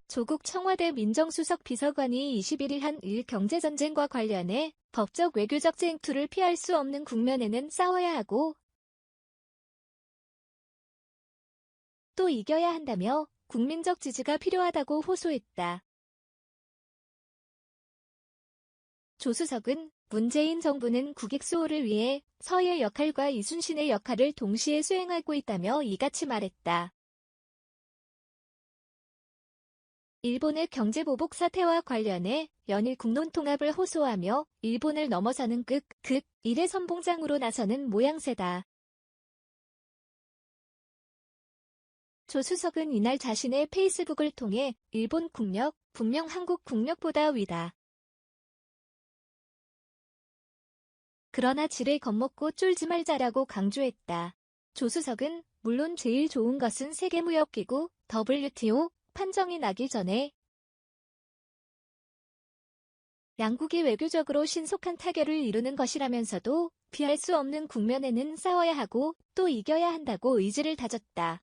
조국 청와대 민정수석 비서관이 21일 한일 경제전쟁과 관련해 법적 외교적 쟁투를 피할 수 없는 국면에는 싸워야 하고 또 이겨야 한다며 국민적 지지가 필요하다고 호소했다. 조 수석은 문재인 정부는 국익 수호를 위해 서해의 역할과 이순신의 역할을 동시에 수행하고 있다며 이같이 말했다. 일본의 경제보복 사태와 관련해 연일 국론통합을 호소하며 일본을 넘어서는 일의 선봉장으로 나서는 모양새다. 조 수석은 이날 자신의 페이스북을 통해 일본 국력, 분명 한국 국력보다 위다. 그러나 지레 겁먹고 쫄지 말자라고 강조했다. 조 수석은 물론 제일 좋은 것은 세계무역기구 WTO 판정이 나기 전에 양국이 외교적으로 신속한 타결을 이루는 것이라면서도 피할 수 없는 국면에는 싸워야 하고 또 이겨야 한다고 의지를 다졌다.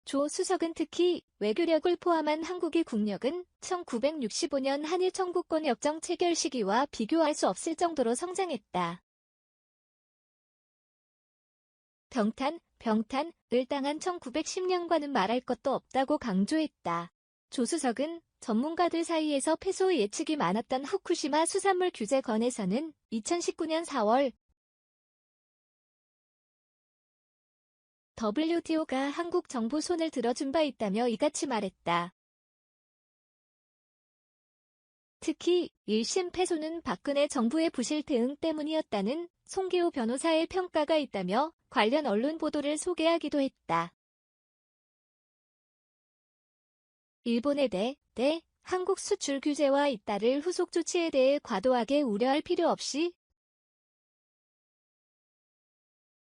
조 수석은 특히 외교력을 포함한 한국의 국력은 1965년 한일 청구권 협정 체결 시기와 비교할 수 없을 정도로 성장했다. 병탄을 당한 1910년과는 말할 것도 없다고 강조했다. 조 수석은 전문가들 사이에서 패소 예측이 많았던 후쿠시마 수산물 규제 건에서는 2019년 4월 WTO가 한국 정부 손을 들어준 바 있다며 이같이 말했다. 특히 1심 패소는 박근혜 정부의 부실 대응 때문이었다는 송기호 변호사의 평가가 있다며 관련 언론 보도를 소개하기도 했다. 일본에 대해 한국 수출 규제와 잇따를 후속 조치에 대해 과도하게 우려할 필요 없이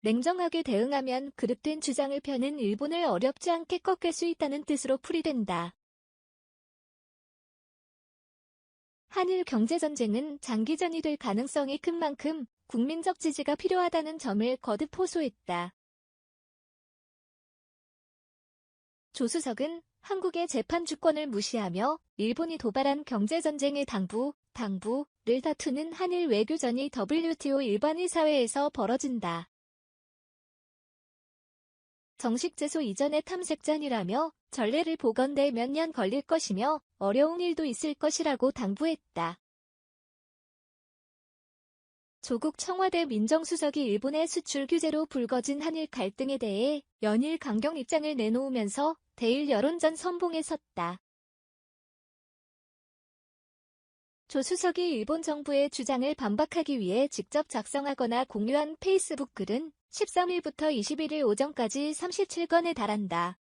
냉정하게 대응하면 그릇된 주장을 펴는 일본을 어렵지 않게 꺾을 수 있다는 뜻으로 풀이된다. 한일 경제전쟁은 장기전이 될 가능성이 큰 만큼 국민적 지지가 필요하다는 점을 거듭 호소했다. 조 수석은 한국의 재판 주권을 무시하며 일본이 도발한 경제전쟁의 당부를 다투는 한일 외교전이 WTO 일반의사회에서 벌어진다. 정식 제소 이전의 탐색전이라며 전례를 보건대 몇 년 걸릴 것이며 어려운 일도 있을 것이라고 당부했다. 조국 청와대 민정수석이 일본의 수출 규제로 불거진 한일 갈등에 대해 연일 강경 입장을 내놓으면서 대일 여론전 선봉에 섰다. 조 수석이 일본 정부의 주장을 반박하기 위해 직접 작성하거나 공유한 페이스북 글은 13일부터 21일 오전까지 37건에 달한다.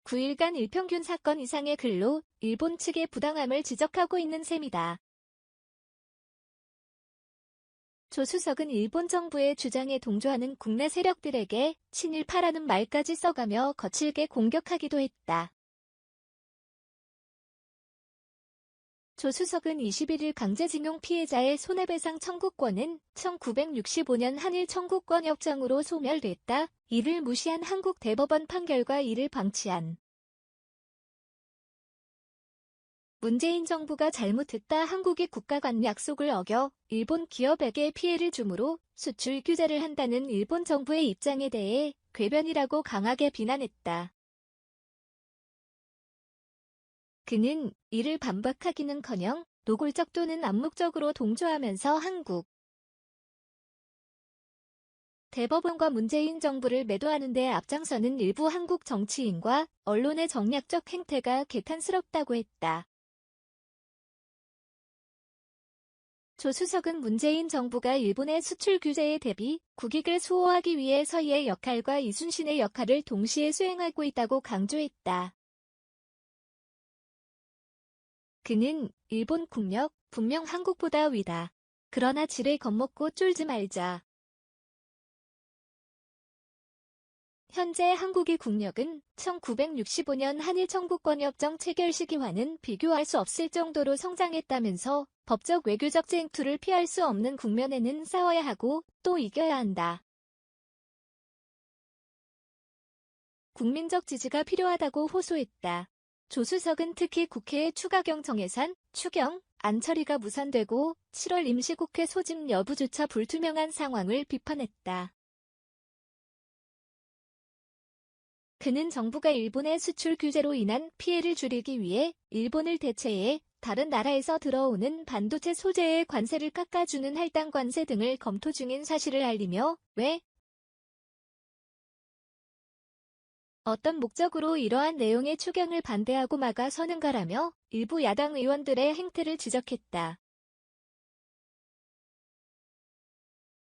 9일간 일평균 4건 이상의 글로 일본 측의 부당함을 지적하고 있는 셈이다. 조 수석은 일본 정부의 주장에 동조하는 국내 세력들에게 친일파라는 말까지 써가며 거칠게 공격하기도 했다. 조 수석은 21일 강제징용 피해자의 손해배상 청구권은 1965년 한일 청구권 협정으로 소멸됐다. 이를 무시한 한국 대법원 판결과 이를 방치한 문재인 정부가 잘못했다. 한국이 국가 간 약속을 어겨 일본 기업에게 피해를 주므로 수출 규제를 한다는 일본 정부의 입장에 대해 궤변이라고 강하게 비난했다. 그는 이를 반박하기는커녕 노골적 또는 암묵적으로 동조하면서 한국 대법원과 문재인 정부를 매도하는 데 앞장서는 일부 한국 정치인과 언론의 정략적 행태가 개탄스럽다고 했다. 조 수석은 문재인 정부가 일본의 수출 규제에 대비 국익을 수호하기 위해 서해의 역할과 이순신의 역할을 동시에 수행하고 있다고 강조했다. 그는 일본 국력, 분명 한국보다 위다. 그러나 지레 겁먹고 쫄지 말자. 현재 한국의 국력은 1965년 한일 청구권협정 체결 시기와는 비교할 수 없을 정도로 성장했다면서 법적 외교적 쟁투를 피할 수 없는 국면에는 싸워야 하고 또 이겨야 한다. 국민적 지지가 필요하다고 호소했다. 조수석은 특히 국회의 추가 경정예산, 추경, 안처리가 무산되고 7월 임시국회 소집 여부조차 불투명한 상황을 비판했다. 그는 정부가 일본의 수출 규제로 인한 피해를 줄이기 위해 일본을 대체해 다른 나라에서 들어오는 반도체 소재의 관세를 깎아주는 할당 관세 등을 검토 중인 사실을 알리며 왜 어떤 목적으로 이러한 내용의 추경을 반대하고 막아서는가라며 일부 야당 의원들의 행태를 지적했다.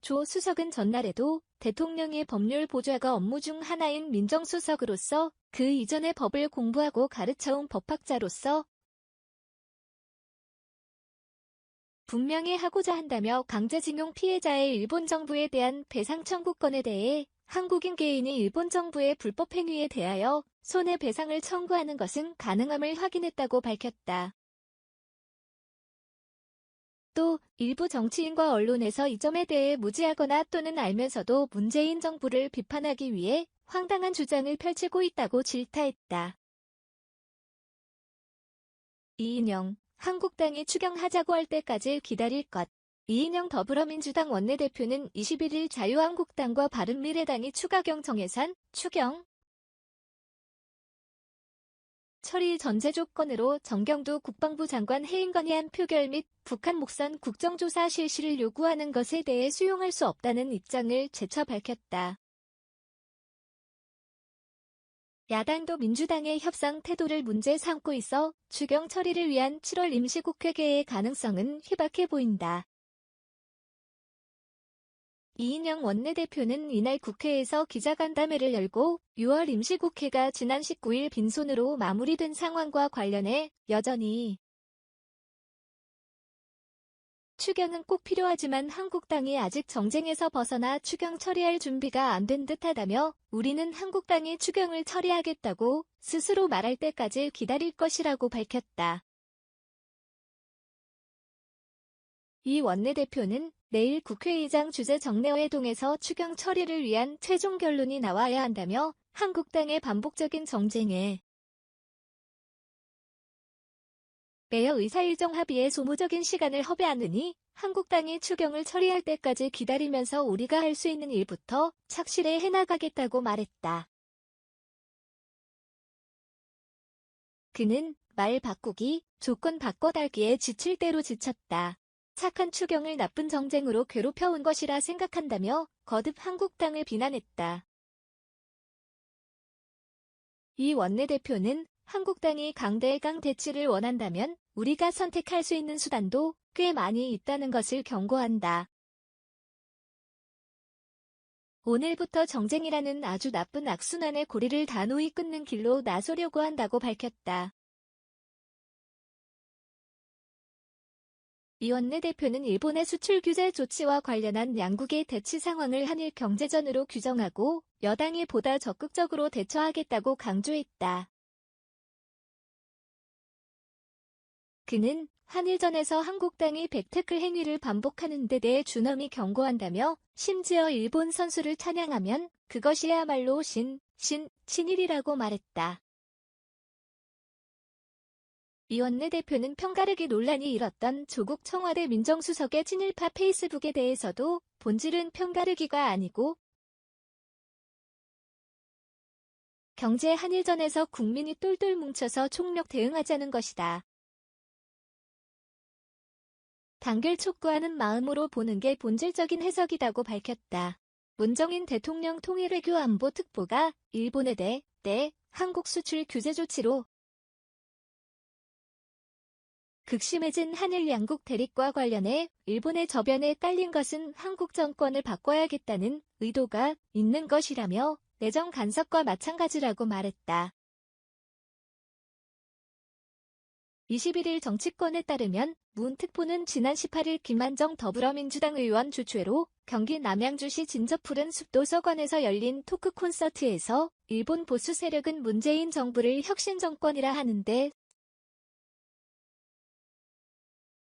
조 수석은 전날에도 대통령의 법률 보좌가 업무 중 하나인 민정수석으로서 그 이전의 법을 공부하고 가르쳐온 법학자로서 분명히 하고자 한다며 강제징용 피해자의 일본 정부에 대한 배상 청구권에 대해 한국인 개인이 일본 정부의 불법 행위에 대하여 손해배상을 청구하는 것은 가능함을 확인했다고 밝혔다. 또 일부 정치인과 언론에서 이 점에 대해 무지하거나 또는 알면서도 문재인 정부를 비판하기 위해 황당한 주장을 펼치고 있다고 질타했다. 이인영, 한국당이 추경하자고 할 때까지 기다릴 것. 이인영 더불어민주당 원내대표는 21일 자유한국당과 바른미래당이 추가 경정예산, 추경, 처리 전제 조건으로 정경두 국방부 장관 해임 건의안 표결 및 북한 목선 국정조사 실시를 요구하는 것에 대해 수용할 수 없다는 입장을 재차 밝혔다. 야당도 민주당의 협상 태도를 문제 삼고 있어 추경 처리를 위한 7월 임시국회 개의 가능성은 희박해 보인다. 이인영 원내대표는 이날 국회에서 기자간담회를 열고 6월 임시국회가 지난 19일 빈손으로 마무리된 상황과 관련해 여전히 추경은 꼭 필요하지만 한국당이 아직 정쟁에서 벗어나 추경 처리할 준비가 안 된 듯하다며 우리는 한국당이 추경을 처리하겠다고 스스로 말할 때까지 기다릴 것이라고 밝혔다. 이 원내대표는 내일 국회의장 주재 정례회동에서 추경 처리를 위한 최종 결론이 나와야 한다며 한국당의 반복적인 정쟁에 매여 의사일정 합의에 소모적인 시간을 허비하느니 한국당이 추경을 처리할 때까지 기다리면서 우리가 할 수 있는 일부터 착실히 해나가겠다고 말했다. 그는 말 바꾸기, 조건 바꿔달기에 지칠 대로 지쳤다. 착한 추경을 나쁜 정쟁으로 괴롭혀온 것이라 생각한다며 거듭 한국당을 비난했다. 이 원내대표는 한국당이 강대강 대치를 원한다면 우리가 선택할 수 있는 수단도 꽤 많이 있다는 것을 경고한다. 오늘부터 정쟁이라는 아주 나쁜 악순환의 고리를 단호히 끊는 길로 나서려고 한다고 밝혔다. 이 원내대표는 일본의 수출 규제 조치와 관련한 양국의 대치 상황을 한일 경제전으로 규정하고 여당이 보다 적극적으로 대처하겠다고 강조했다. 그는 한일전에서 한국당이 백태클 행위를 반복하는 데 대해 준엄히 경고한다며 심지어 일본 선수를 찬양하면 그것이야말로 친일이라고 말했다. 이 원내대표는 편가르기 논란이 일었던 조국 청와대 민정수석의 친일파 페이스북에 대해서도 본질은 편가르기가 아니고 경제 한일전에서 국민이 똘똘 뭉쳐서 총력 대응하자는 것이다. 단결 촉구하는 마음으로 보는 게 본질적인 해석이라고 밝혔다. 문정인 대통령 통일외교안보특보가 일본에 대해 한국 수출 규제 조치로 극심해진 한일 양국 대립과 관련해 일본의 저변에 깔린 것은 한국 정권을 바꿔야겠다는 의도가 있는 것이라며 내정 간섭과 마찬가지라고 말했다. 21일 정치권에 따르면 문 특보는 지난 18일 김한정 더불어민주당 의원 주최로 경기 남양주시 진저푸른 숲도서관에서 열린 토크 콘서트에서 일본 보수 세력은 문재인 정부를 혁신정권이라 하는데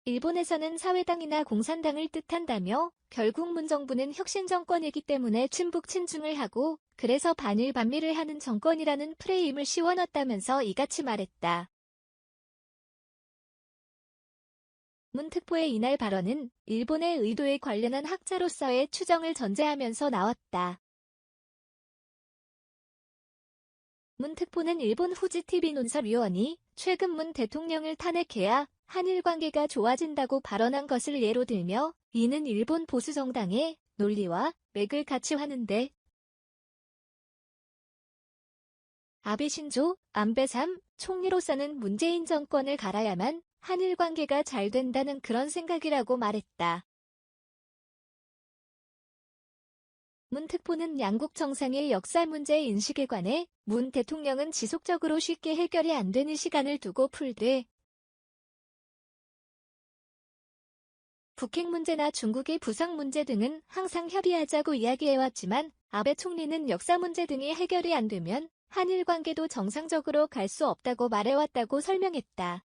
일본에서는 사회당이나 공산당을 뜻한다며 결국 문 정부는 혁신정권이기 때문에 친북 친중을 하고 그래서 반일 반미를 하는 정권이라는 프레임을 씌워놨다면서 이같이 말했다. 문 특보의 이날 발언은 일본의 의도에 관련한 학자로서의 추정을 전제하면서 나왔다. 문 특보는 일본 후지TV 논설위원이 최근 문 대통령을 탄핵해야 한일 관계가 좋아진다고 발언한 것을 예로 들며 이는 일본 보수정당의 논리와 맥을 같이 하는데 아베 신조, 안배 3 총리로서는 문재인 정권을 갈아야만 한일 관계가 잘 된다는 그런 생각이라고 말했다. 문 특보는 양국 정상의 역사 문제 인식에 관해 문 대통령은 지속적으로 쉽게 해결이 안 되는 시간을 두고 풀되 북핵 문제나 중국의 부상 문제 등은 항상 협의하자고 이야기해왔지만 아베 총리는 역사 문제 등이 해결이 안 되면 한일 관계도 정상적으로 갈 수 없다고 말해왔다고 설명했다.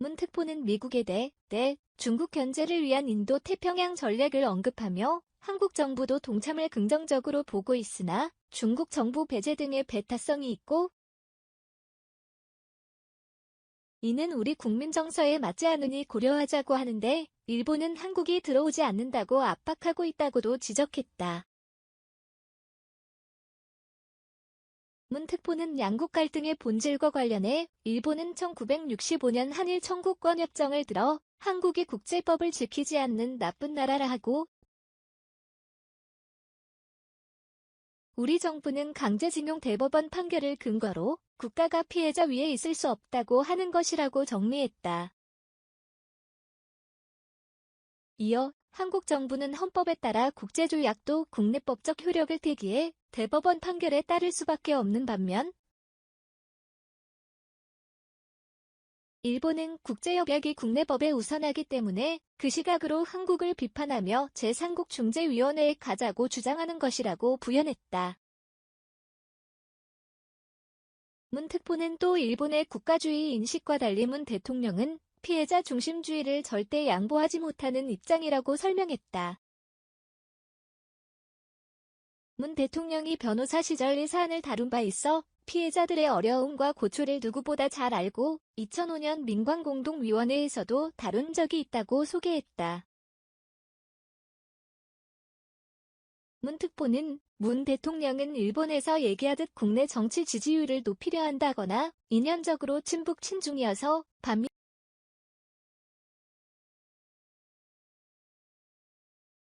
문 특보는 미국에 대해 중국 견제를 위한 인도-태평양 전략을 언급하며 한국 정부도 동참을 긍정적으로 보고 있으나 중국 정부 배제 등의 배타성이 있고 이는 우리 국민 정서에 맞지 않으니 고려하자고 하는데 일본은 한국이 들어오지 않는다고 압박하고 있다고도 지적했다. 문 특보는 양국 갈등의 본질과 관련해 일본은 1965년 한일 청구권 협정을 들어 한국이 국제법을 지키지 않는 나쁜 나라라 하고 우리 정부는 강제징용 대법원 판결을 근거로 국가가 피해자 위에 있을 수 없다고 하는 것이라고 정리했다. 이어 한국 정부는 헌법에 따라 국제조약도 국내법적 효력을 띠기에 대법원 판결에 따를 수밖에 없는 반면 일본은 국제협약이 국내법에 우선하기 때문에 그 시각으로 한국을 비판하며 제3국 중재위원회에 가자고 주장하는 것이라고 부연했다. 문 특보는 또 일본의 국가주의 인식과 달리 문 대통령은 피해자 중심주의를 절대 양보하지 못하는 입장이라고 설명했다. 문 대통령이 변호사 시절 이 사안을 다룬 바 있어 피해자들의 어려움과 고초를 누구보다 잘 알고 2005년 민관공동위원회에서도 다룬 적이 있다고 소개했다. 문 특보는 문 대통령은 일본에서 얘기하듯 국내 정치 지지율을 높이려 한다거나 인연적으로 친북 친중이어서 반미